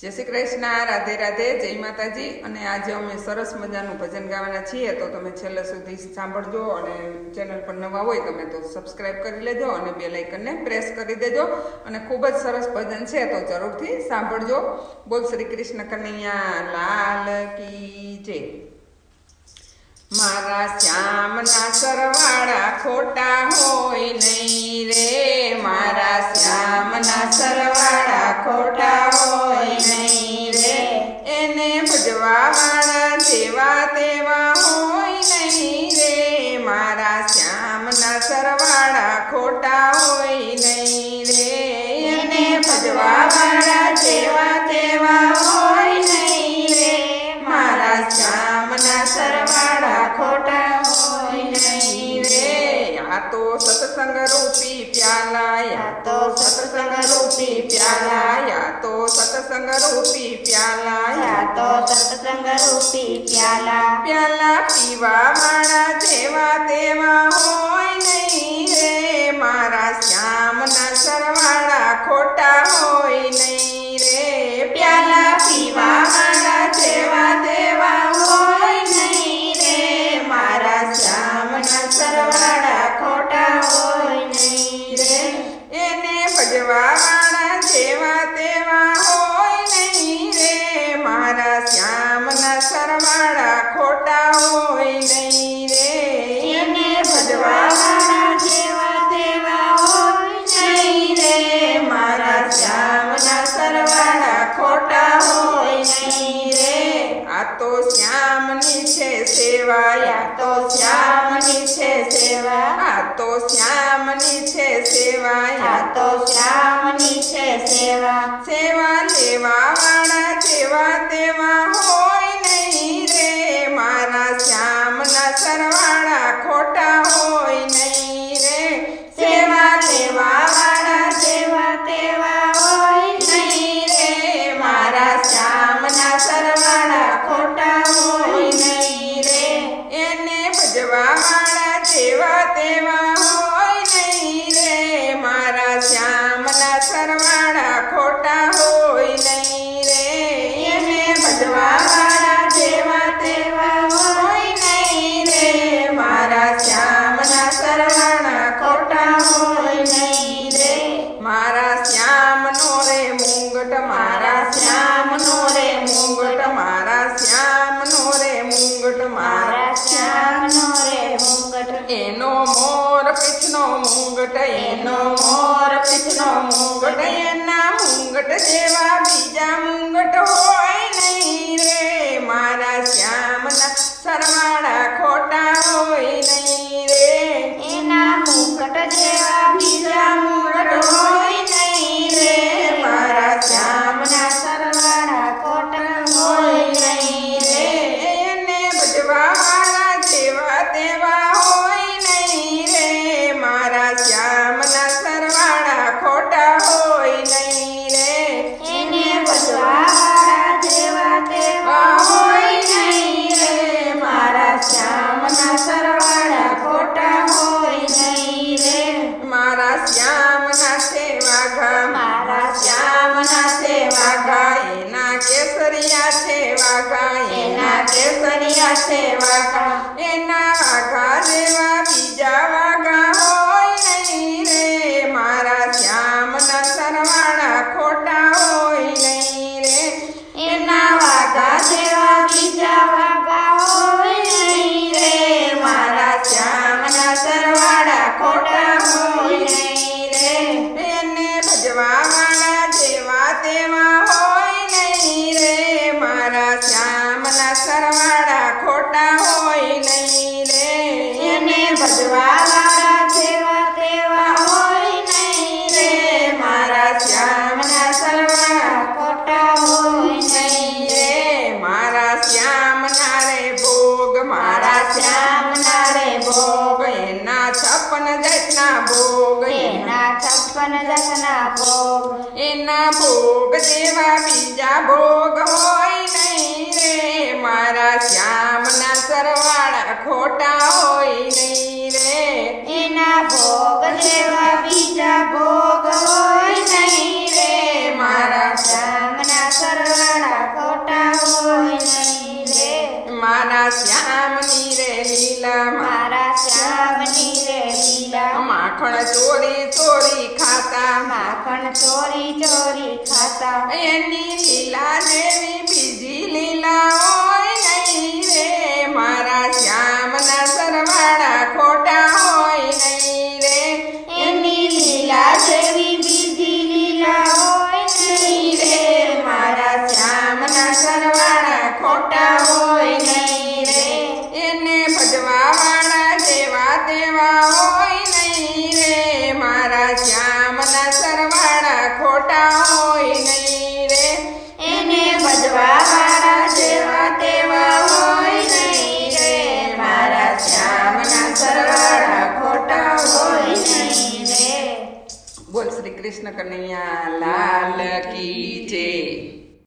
जय श्री कृष्ण, राधे राधे, जय माताजी। અને આજે અમે સરસ મજાનું ભજન ગાવાના છીએ, તો તમે છેલ્લે સુધી સાંભળજો અને ચેનલ પર નવા હોય તમે તો સબસ્ક્રાઇબ કરી લેજો અને બેલ આઇકનને પ્રેસ કરી દેજો અને ખૂબ જ સરસ ભજન છે તો જરૂરથી સાંભળજો। બોલ શ્રી કૃષ્ણ કનૈયા લાલ કી જય। મારા શ્યામના સરવાળા ખોટા હોય નહીં રે, મારા શ્યામના સરવાળા ખોટા હોય નહીં રે, એને ભજવા વાળા જેવા તેવા હોય નહીં રે, મારા શ્યામના સરવાળા ખોટા હોય નહીં રે, એને ભજવા વાળા જેવા તેવા હોય નહીં રે, મારા શ્યામના સરવાળા ખોટા હોય નહીં રે। આ તો સત્સંગ રૂપી પ્યાલા, યા તો સત્સંગ રૂપી પ્યાલા, યા તો સત્સંગ રૂપી પ્યાલા, યા તો સત્સંગ રૂપી પ્યાલા, પ્યાલા પીવા વાળા જેવા તેવા હોય નહીં રે, મારા શ્યામના સરવાળા ખોટા હોય નહીં રે, પ્યાલા પીવા વાળા જેવા તેવા હોય નહીં રે, મારા શ્યામના સરવાળા ખોટા હોય નહીં રે, એને ભજવા વાળા જેવા તેવા હોય નહીં રે, મારા શ્યામના સરવાળા ખોટા હોય નહીં રે, એને ભજવા વાળા જેવા તેવા હોય નહીં રે, મારા શ્યામના સરવાળા ખોટા હોય નહીં રે। આ તો શ્યામની છે સેવા, યા તો શ્યામની છે સેવા, આ તો શ્યામની છે સેવા, યા તો શ્યામની છે સેવા, સેવા લેવા વાળા જેવા તેવા હોય નહીં રે, મારા શ્યામના સરવાળા ખોટા હોય નહીં રે, સેવા લેવા વાળા જેવા તેવા હોય નહીં રે, મારા શ્યામના સરવાળા ખોટા હોય નહીં રે, એને ભજવા વાળા જેવા તેવા હોય નહીં રે, મારા શ્યામના સરવાળા ખોટા હોય નહીં રે, એને ભજવા વાળા જેવા તેવા હોય નહીં રે, મારા શ્યામના સરવાળા ખોટા હોય નહીં રે, મારા શ્યામનો રે મુંગટ, મારા શ્યામનો રે મુંગટ, મારા શ્યામનો રે મુંગટ, મારા શ્યામનો રે મુંગટ, એનો મોર પીછનો મુંગટ, એનો મોર પીછનો મુંગટ, એના મુંગટ જેવા બીજા મુંગટ હોય નહીં રે, મારા શ્યામના સરવાળા ખોટા હોય નહીં રે, એના મુંગટ જેવા બીજા મુંગટ હોય નહીં રે, મારા શ્યામના સરવાળા ખોટા હોય નહીં રે, એને ભજવા વાળા જેવા તેવા હોય નહીં રે, મારા શ્યામના સરવાળા ખોટા હોય નહીં રે, એને ભજવા વાળા જેવા તેવા હોય નહીં રે, મારા શ્યામના સરવાળા ખોટા હોય નહીં રે, મારા શ્યામના છે વાઘા, મારા શ્યામના છે વાઘા, એના કેસરિયા છે વાઘા, એના કેસરિયા છે વાઘા, એના વાઘા જેવા બીજા વાઘા હોય નહીં રે, મારા શ્યામના સરવાળા ખોટા હોય નહીં રે, એના વાઘા જેવા બીજા વાઘા હોય નહીં રે, મારા શ્યામના સરવાળા ખોટા હોય નહીં રે, એને ભજવા વાળા જેવા તેવા હોય નહીં રે, મારા શ્યામના સરવાળા ખોટા હોય નહીં રે, એને ભજવા વાળા જેવા તેવા હોય નહીં રે, મારા શ્યામના સરવાળા ખોટા હોય નહીં રે, મારા શ્યામના રે ભોગ, મારા શ્યામના રે ભોગ, એના 56 જાતના ભોગ, એના 56 જાતના ભોગ, એના ભોગ જેવા બીજા ભોગ હોય નહીં રે, મારા શ્યામના સરવાળા ખોટા હોય નહીં રે, એના ભોગ જેવા બીજા ભોગ હોય નહીં રે, મારા શ્યામના સરવાળા લીલા મારા શ્યામની રે લીલા માખણ ચોરી ચોરી ખાતા માખણ ચોરી ચોરી ખાતા એની લીલા જેવી બીજી લીલા હોય નહીં રે મારા શ્યામના સરવાળા ખોટા હોય નહીં રે એની લીલા જેવી બીજી લીલા હોય નહીં રે મારા શ્યામના સરવાળા ખોટા હોય નહીં રે એને ભજવા વાળા જેવા તેવા હોય નહીં રે મારા શ્યામના સરવાળા ખોટા હોય નહીં રે એને ભજવા વાળા જેવા તેવા હોય નહીં રે મારા શ્યામના સરવાળા ખોટા હોય નહીં રે બોલ શ્રી કૃષ્ણ કનૈયા લાલ કી જય